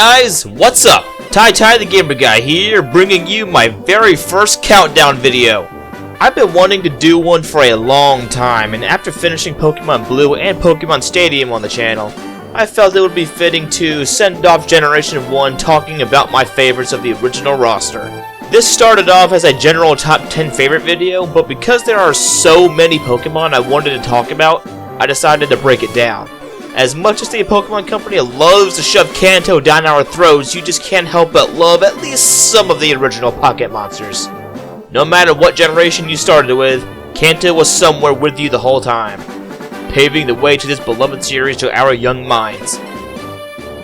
guys, what's up? TyTyTheGamerGuy here, bringing you my very first countdown video. I've been wanting to do one for a long time, and after finishing Pokemon Blue and Pokemon Stadium on the channel, I felt it would be fitting to send off Generation 1 talking about my favorites of the original roster. This started off as a general top 10 favorite video, but because there are so many Pokemon I wanted to talk about, I decided to break it down. As much as the Pokemon Company loves to shove Kanto down our throats, you just can't help but love at least some of the original Pocket Monsters. No matter what generation you started with, Kanto was somewhere with you the whole time, paving the way to this beloved series to our young minds.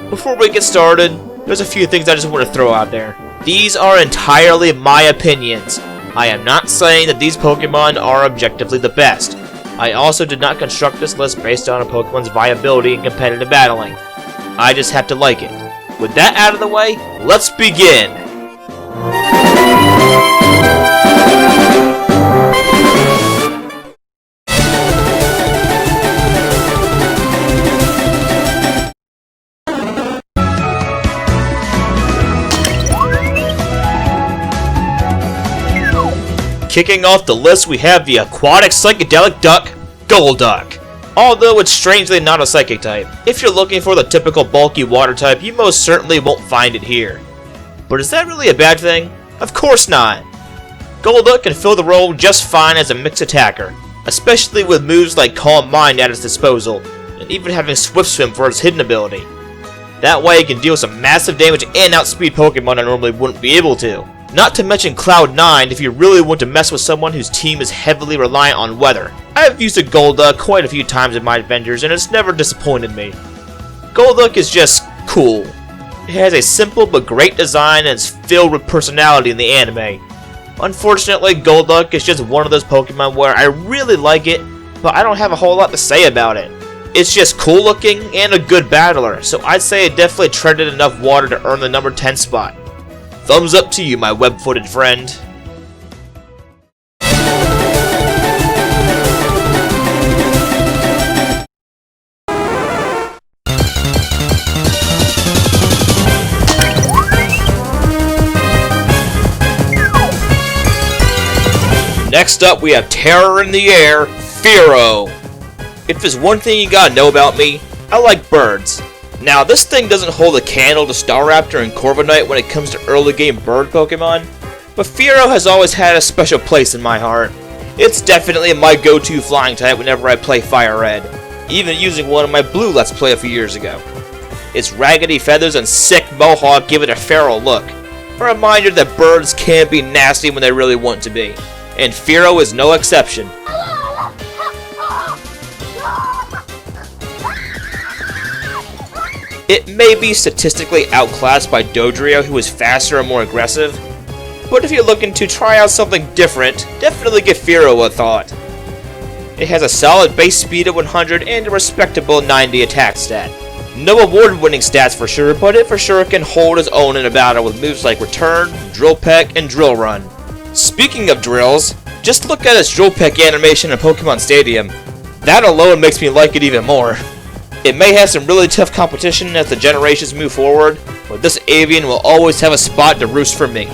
Before we get started, there's a few things I just want to throw out there. These are entirely my opinions. I am not saying that these Pokemon are objectively the best. I also did not construct this list based on a Pokemon's viability in competitive battling. I just have to like it. With that out of the way, let's begin! Kicking off the list, we have the aquatic psychedelic duck, Golduck. Although it's strangely not a psychic type. If you're looking for the typical bulky water type, you most certainly won't find it here. But is that really a bad thing? Of course not. Golduck can fill the role just fine as a mixed attacker, especially with moves like Calm Mind at its disposal, and even having Swift Swim for its hidden ability. That way it can deal some massive damage and outspeed Pokemon I normally wouldn't be able to. Not to mention Cloud9 if you really want to mess with someone whose team is heavily reliant on weather. I've used a Golduck quite a few times in my adventures and it's never disappointed me. Golduck is just cool. It has a simple but great design and is filled with personality in the anime. Unfortunately, Golduck is just one of those Pokemon where I really like it, but I don't have a whole lot to say about it. It's just cool looking and a good battler, so I'd say it definitely treaded enough water to earn the number 10 spot. Thumbs up to you, my web-footed friend. Next up, we have Terror in the Air, Fearow. If there's one thing you gotta know about me, I like birds. Now, this thing doesn't hold a candle to Staraptor and Corviknight when it comes to early game bird Pokemon, but Fearow has always had a special place in my heart. It's definitely my go-to flying type whenever I play Fire Red, even using one in my Blue Let's Play a few years ago. Its raggedy feathers and sick mohawk give it a feral look, a reminder that birds can be nasty when they really want to be, and Fearow is no exception. It may be statistically outclassed by Dodrio, who is faster and more aggressive, but if you're looking to try out something different, definitely give Fearow a thought. It has a solid base speed of 100 and a respectable 90 attack stat. No award-winning stats for sure, but it for sure can hold its own in a battle with moves like Return, Drill Peck, and Drill Run. Speaking of drills, just look at its Drill Peck animation in Pokemon Stadium. That alone makes me like it even more. It may have some really tough competition as the generations move forward, but this avian will always have a spot to roost for me.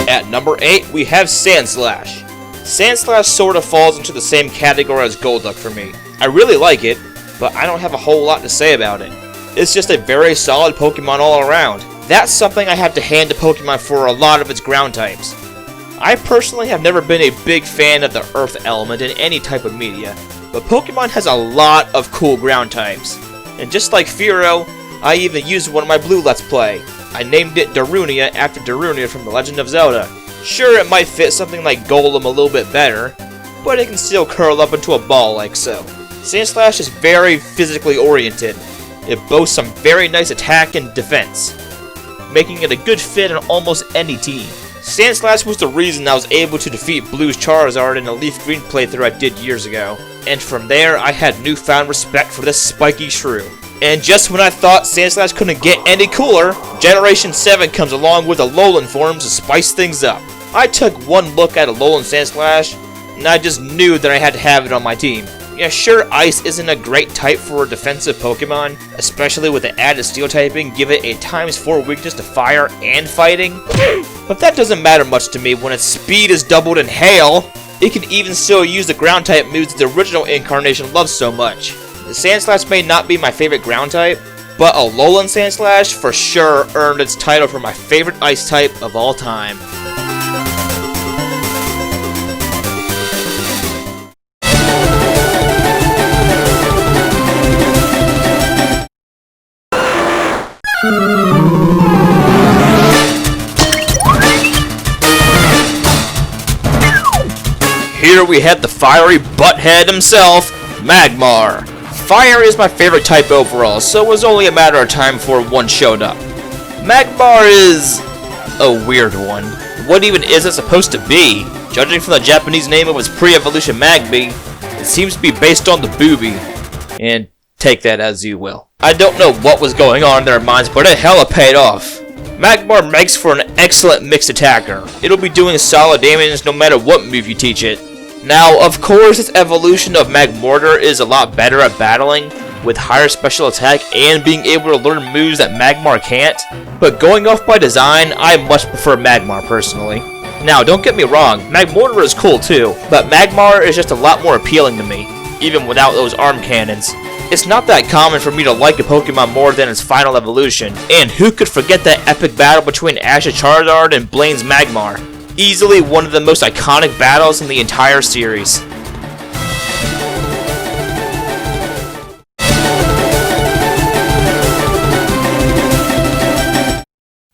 At number 8, we have Sandslash. Sandslash sort of falls into the same category as Golduck for me. I really like it, but I don't have a whole lot to say about it. It's just a very solid Pokemon all around. That's something I have to hand to Pokemon for a lot of its ground types. I personally have never been a big fan of the Earth element in any type of media, but Pokemon has a lot of cool ground types. And just like Fearow, I even used one in my Blue Let's Play. I named it Darunia after Darunia from The Legend of Zelda. Sure, it might fit something like Golem a little bit better, but it can still curl up into a ball like so. Sandslash is very physically oriented. It boasts some very nice attack and defense, making it a good fit on almost any team. Sandslash was the reason I was able to defeat Blue's Charizard in a Leaf Green playthrough I did years ago, and from there I had newfound respect for this spiky shrew. And just when I thought Sandslash couldn't get any cooler, Generation 7 comes along with Alolan forms to spice things up. I took one look at Alolan Sandslash, and I just knew that I had to have it on my team. Yeah, sure, Ice isn't a great type for a defensive Pokemon, especially with the added Steel typing, give it a ×4 weakness to Fire and Fighting. But that doesn't matter much to me when its speed is doubled in Hail. It can even still use the ground type moves the original incarnation loves so much. The Sandslash may not be my favorite ground type, but Alolan Sandslash for sure earned its title for my favorite ice type of all time. Here we have the fiery butthead himself, Magmar. Fire is my favorite type overall, so it was only a matter of time before one showed up. Magmar is a weird one. What even is it supposed to be? Judging from the Japanese name of its pre-evolution Magby, it seems to be based on the booby. And take that as you will. I don't know what was going on in their minds, but it hella paid off. Magmar makes for an excellent mixed attacker. It'll be doing solid damage no matter what move you teach it. Now, of course, its evolution of Magmortar is a lot better at battling, with higher special attack and being able to learn moves that Magmar can't, but going off by design, I much prefer Magmar personally. Now, don't get me wrong, Magmortar is cool too, but Magmar is just a lot more appealing to me, even without those arm cannons. It's not that common for me to like a Pokemon more than its final evolution, and who could forget that epic battle between Ash's Charizard and Blaine's Magmar? Easily one of the most iconic battles in the entire series.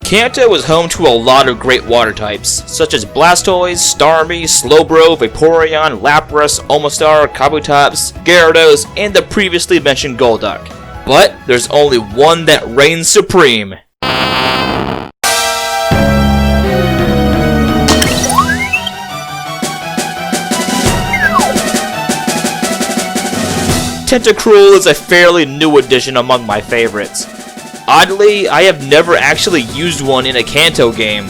Kanto is home to a lot of great water types, such as Blastoise, Starmie, Slowbro, Vaporeon, Lapras, Omastar, Kabutops, Gyarados, and the previously mentioned Golduck. But there's only one that reigns supreme. Tentacruel is a fairly new addition among my favorites. Oddly, I have never actually used one in a Kanto game,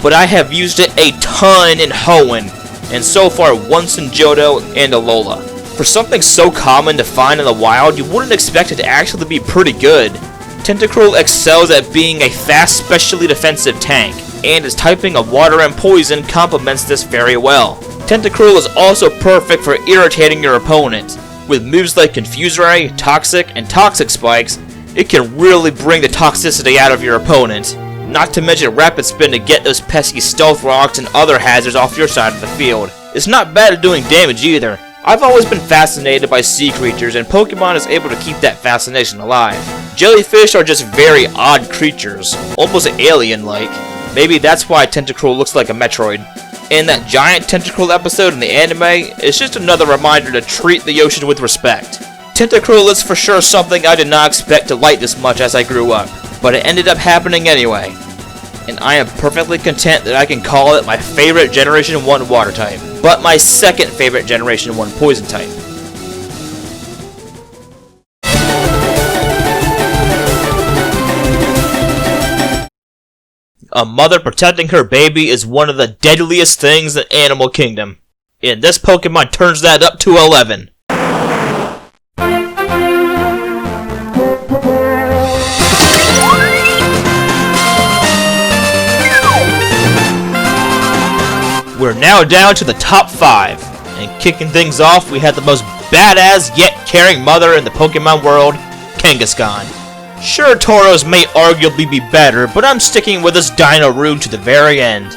but I have used it a ton in Hoenn, and so far once in Johto and Alola. For something so common to find in the wild, you wouldn't expect it to actually be pretty good. Tentacruel excels at being a fast, specially defensive tank, and its typing of water and poison complements this very well. Tentacruel is also perfect for irritating your opponent. With moves like Confuse Ray, Toxic, and Toxic Spikes, it can really bring the toxicity out of your opponent. Not to mention Rapid Spin to get those pesky Stealth Rocks and other hazards off your side of the field. It's not bad at doing damage either. I've always been fascinated by sea creatures, and Pokemon is able to keep that fascination alive. Jellyfish are just very odd creatures, almost alien-like. Maybe that's why Tentacruel looks like a Metroid. And that giant Tentacruel episode in the anime is just another reminder to treat the ocean with respect. Tentacruel is for sure something I did not expect to like this much as I grew up, but it ended up happening anyway. And I am perfectly content that I can call it my favorite Generation 1 water type, but my second favorite Generation 1 poison type. A mother protecting her baby is one of the deadliest things in the animal kingdom. And this Pokemon turns that up to 11. We're now down to the top 5. And kicking things off, we have the most badass yet caring mother in the Pokemon world, Kangaskhan. Sure, Tauros may arguably be better, but I'm sticking with this Dino Rune to the very end.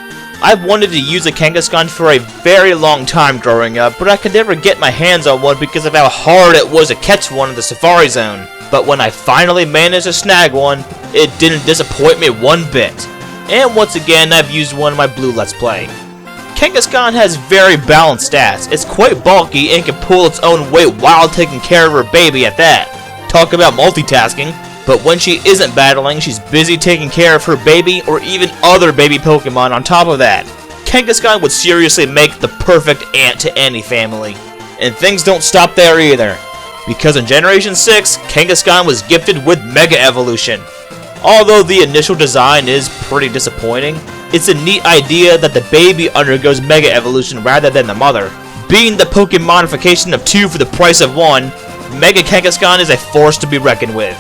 I've wanted to use a Kangaskhan for a very long time growing up, but I could never get my hands on one because of how hard it was to catch one in the Safari Zone. But when I finally managed to snag one, it didn't disappoint me one bit. And once again, I've used one in my Blue Let's Play. Kangaskhan has very balanced stats. It's quite bulky and can pull its own weight while taking care of her baby at that. Talk about multitasking. But when she isn't battling, she's busy taking care of her baby or even other baby Pokemon on top of that. Kangaskhan would seriously make the perfect aunt to any family. And things don't stop there either. because in Generation 6, Kangaskhan was gifted with Mega Evolution. Although the initial design is pretty disappointing, it's a neat idea that the baby undergoes Mega Evolution rather than the mother. Being the Pokemon modification of 2 for the price of 1, Mega Kangaskhan is a force to be reckoned with.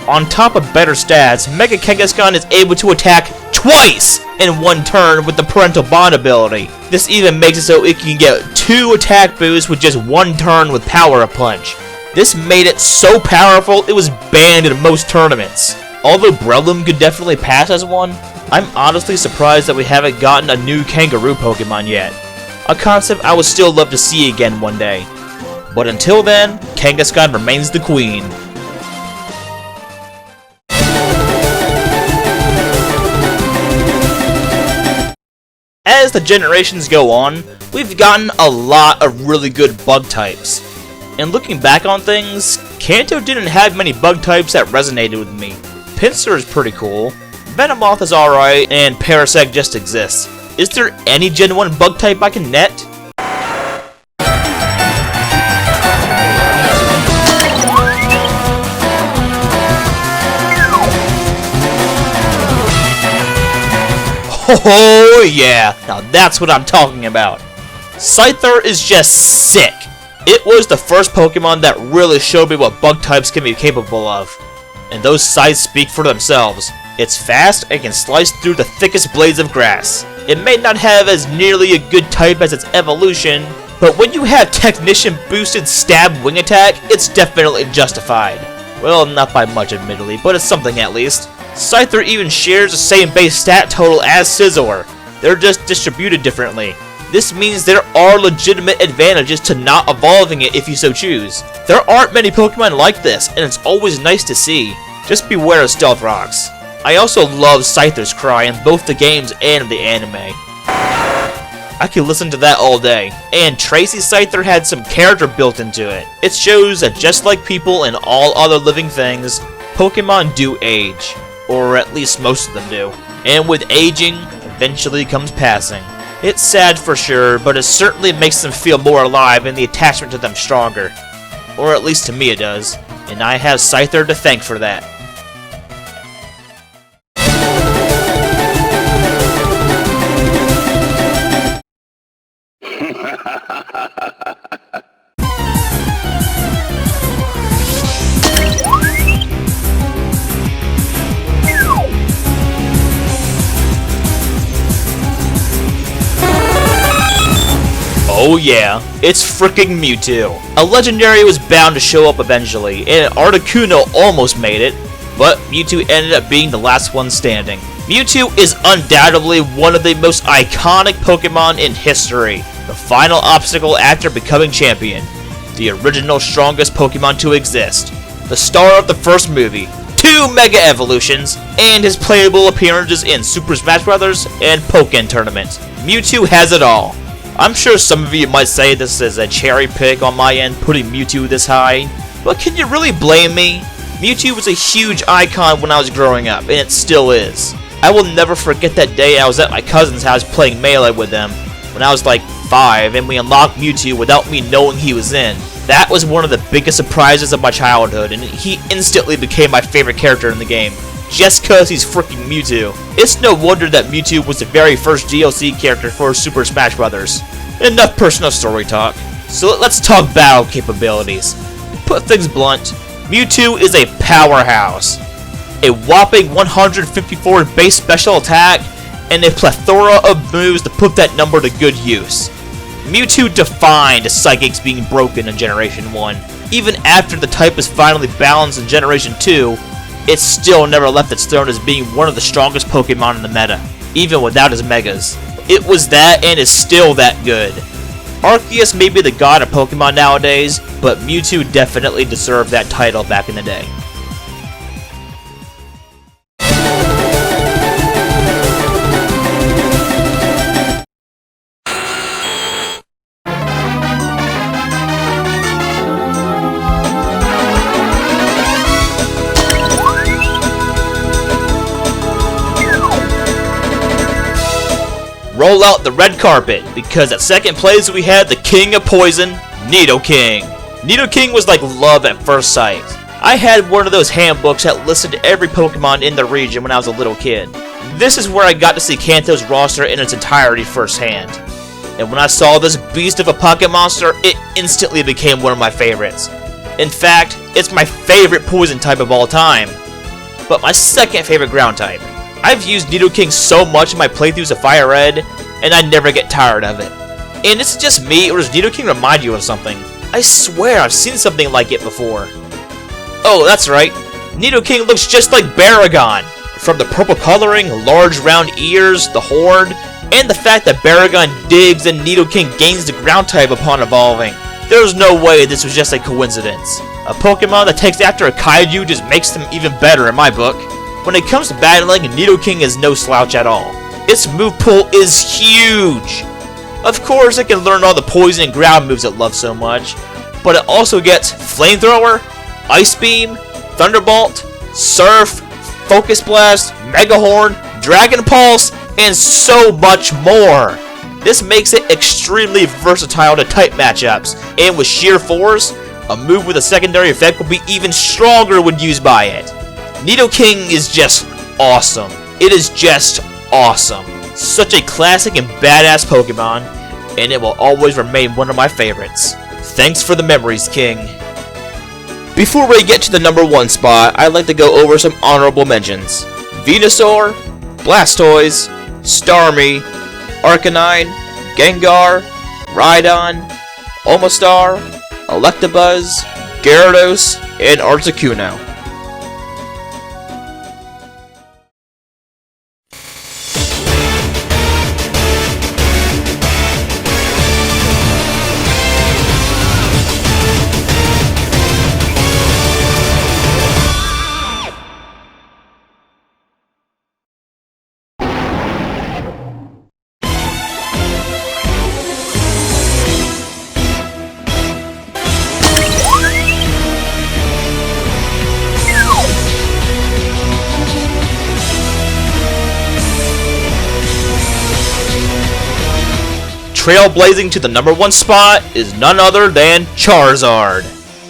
On top of better stats, Mega Kangaskhan is able to attack twice in one turn with the Parental Bond ability. This even makes it so it can get 2 attack boosts with just 1 turn with Power Up Punch. This made it so powerful it was banned in most tournaments. Although Breloom could definitely pass as one, I'm honestly surprised that we haven't gotten a new kangaroo Pokemon yet. A concept I would still love to see again one day. But until then, Kangaskhan remains the queen. As the generations go on, we've gotten a lot of really good bug types. And looking back on things, Kanto didn't have many bug types that resonated with me. Pinsir is pretty cool, Venomoth is alright, and Parasect just exists. Is there any Gen 1 bug type I can net? Oh yeah, now that's what I'm talking about. Scyther is just sick. It was the first Pokemon that really showed me what bug types can be capable of. And those sights speak for themselves. It's fast and can slice through the thickest blades of grass. It may not have as nearly a good type as its evolution, but when you have Technician boosted stab wing attack, it's definitely justified. Well, not by much admittedly, but it's something at least. Scyther even shares the same base stat total as Scizor. They're just distributed differently. This means there are legitimate advantages to not evolving it if you so choose. There aren't many Pokemon like this, and it's always nice to see. Just beware of Stealth Rocks. I also love Scyther's cry in both the games and the anime. I could listen to that all day. And Tracy Scyther had some character built into it. It shows that just like people and all other living things, Pokemon do age. Or at least most of them do. And with aging, eventually comes passing. It's sad for sure, but it certainly makes them feel more alive and the attachment to them stronger. Or at least to me it does. And I have Scyther to thank for that. Oh yeah, it's fricking Mewtwo. A legendary was bound to show up eventually, and Articuno almost made it, but Mewtwo ended up being the last one standing. Mewtwo is undoubtedly one of the most iconic Pokemon in history. The final obstacle after becoming champion. The original strongest Pokemon to exist. The star of the first movie. 2 Mega Evolutions, and his playable appearances in Super Smash Bros. And Pokken Tournament. Mewtwo has it all. I'm sure some of you might say this is a cherry pick on my end putting Mewtwo this high, but can you really blame me? Mewtwo was a huge icon when I was growing up, and it still is. I will never forget that day I was at my cousin's house playing Melee with them, when I was like 5, and we unlocked Mewtwo without me knowing he was in. That was one of the biggest surprises of my childhood, and he instantly became my favorite character in the game. Just cause he's freaking Mewtwo. It's no wonder that Mewtwo was the very first DLC character for Super Smash Bros. Enough personal story talk. So let's talk battle capabilities. To put things blunt, Mewtwo is a powerhouse. A whopping 154 base special attack, and a plethora of moves to put that number to good use. Mewtwo defined Psychics being broken in Generation 1. Even after the type is finally balanced in Generation 2, it still never left its throne as being one of the strongest Pokemon in the meta, even without his Megas. It was that and is still that good. Arceus may be the god of Pokemon nowadays, but Mewtwo definitely deserved that title back in the day. Roll out the red carpet, because at second place we had the King of Poison, Nidoking. Nidoking was like love at first sight. I had one of those handbooks that listed every Pokemon in the region when I was a little kid. This is where I got to see Kanto's roster in its entirety firsthand. And when I saw this beast of a pocket monster, it instantly became one of my favorites. In fact, it's my favorite poison type of all time. But my second favorite ground type. I've used Nidoking so much in my playthroughs of Fire Red, and I never get tired of it. And is it just me, or does Nidoking remind you of something? I swear I've seen something like it before. Oh, that's right. Nidoking looks just like Baragon. From the purple coloring, large round ears, the horn, and the fact that Baragon digs and Nidoking gains the ground type upon evolving. There's no way this was just a coincidence. A Pokemon that takes after a kaiju just makes them even better in my book. When it comes to battling, Nidoking is no slouch at all. Its move pool is huge! Of course, it can learn all the poison and ground moves it loves so much, but it also gets Flamethrower, Ice Beam, Thunderbolt, Surf, Focus Blast, Mega Horn, Dragon Pulse, and so much more! This makes it extremely versatile to type matchups, and with sheer force, a move with a secondary effect will be even stronger when used by it. Nidoking is just awesome. It is just awesome. Such a classic and badass Pokemon, and it will always remain one of my favorites. Thanks for the memories, King. Before we get to the number 1 spot, I'd like to go over some honorable mentions. Venusaur, Blastoise, Starmie, Arcanine, Gengar, Rhydon, Omastar, Electabuzz, Gyarados, and Articuno. Trailblazing to the number 1 spot is none other than Charizard.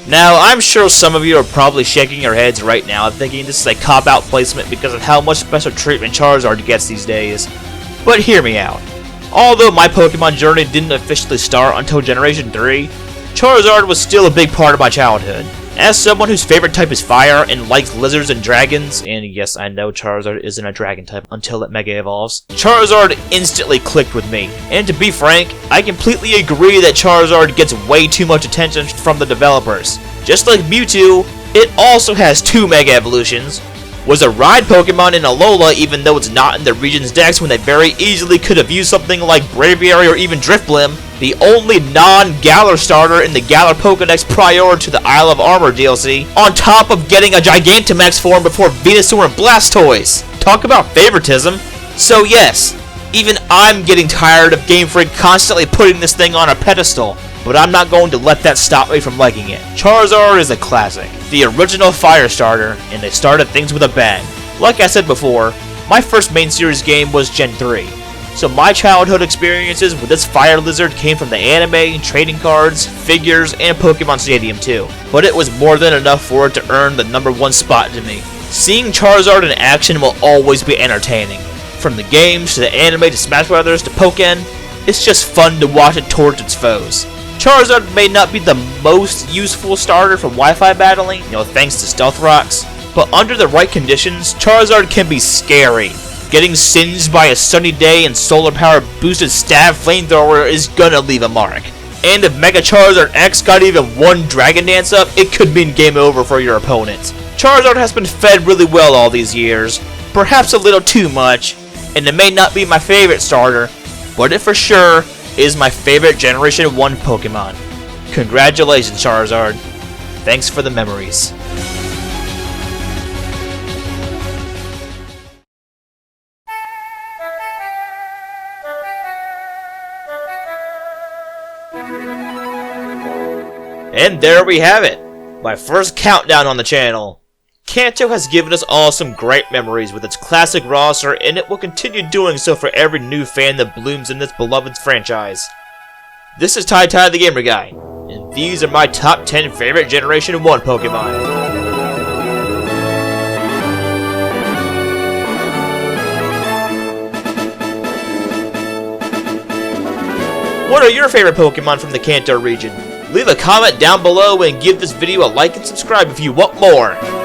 Now, I'm sure some of you are probably shaking your heads right now thinking this is a cop-out placement because of how much special treatment Charizard gets these days. But hear me out. Although my Pokemon journey didn't officially start until Generation 3, Charizard was still a big part of my childhood. As someone whose favorite type is fire and likes lizards and dragons, and yes, I know Charizard isn't a dragon type until it Mega Evolves, Charizard instantly clicked with me. And to be frank, I completely agree that Charizard gets way too much attention from the developers. Just like Mewtwo, it also has 2 Mega Evolutions, was a ride Pokemon in Alola even though it's not in the region's dex when they very easily could have used something like Braviary or even Drifblim, the only non-Galar starter in the Galar Pokedex prior to the Isle of Armor DLC, on top of getting a Gigantamax form before Venusaur and Blastoise. Talk about favoritism. So yes, even I'm getting tired of Game Freak constantly putting this thing on a pedestal, but I'm not going to let that stop me from liking it. Charizard is a classic, the original fire starter, and they started things with a bang. Like I said before, my first main series game was Gen 3, so my childhood experiences with this fire lizard came from the anime, trading cards, figures, and Pokemon Stadium 2, but it was more than enough for it to earn the number 1 spot to me. Seeing Charizard in action will always be entertaining. From the games, to the anime, to Smash Brothers, to Pokken, it's just fun to watch it torch its foes. Charizard may not be the most useful starter for Wi-Fi battling, thanks to Stealth Rocks, but under the right conditions, Charizard can be scary. Getting singed by a sunny day and solar power boosted stab flamethrower is gonna leave a mark. And if Mega Charizard X got even one Dragon Dance up, it could mean game over for your opponent. Charizard has been fed really well all these years, perhaps a little too much, and it may not be my favorite starter, but it for sure is my favorite Generation 1 Pokemon. Congratulations, Charizard. Thanks for the memories. And there we have it, my first countdown on the channel. Kanto has given us all some great memories with its classic roster, and it will continue doing so for every new fan that blooms in this beloved franchise. This is TyTyTheGamerGuy, and these are my top 10 favorite Generation 1 Pokemon. What are your favorite Pokemon from the Kanto region? Leave a comment down below and give this video a like and subscribe if you want more.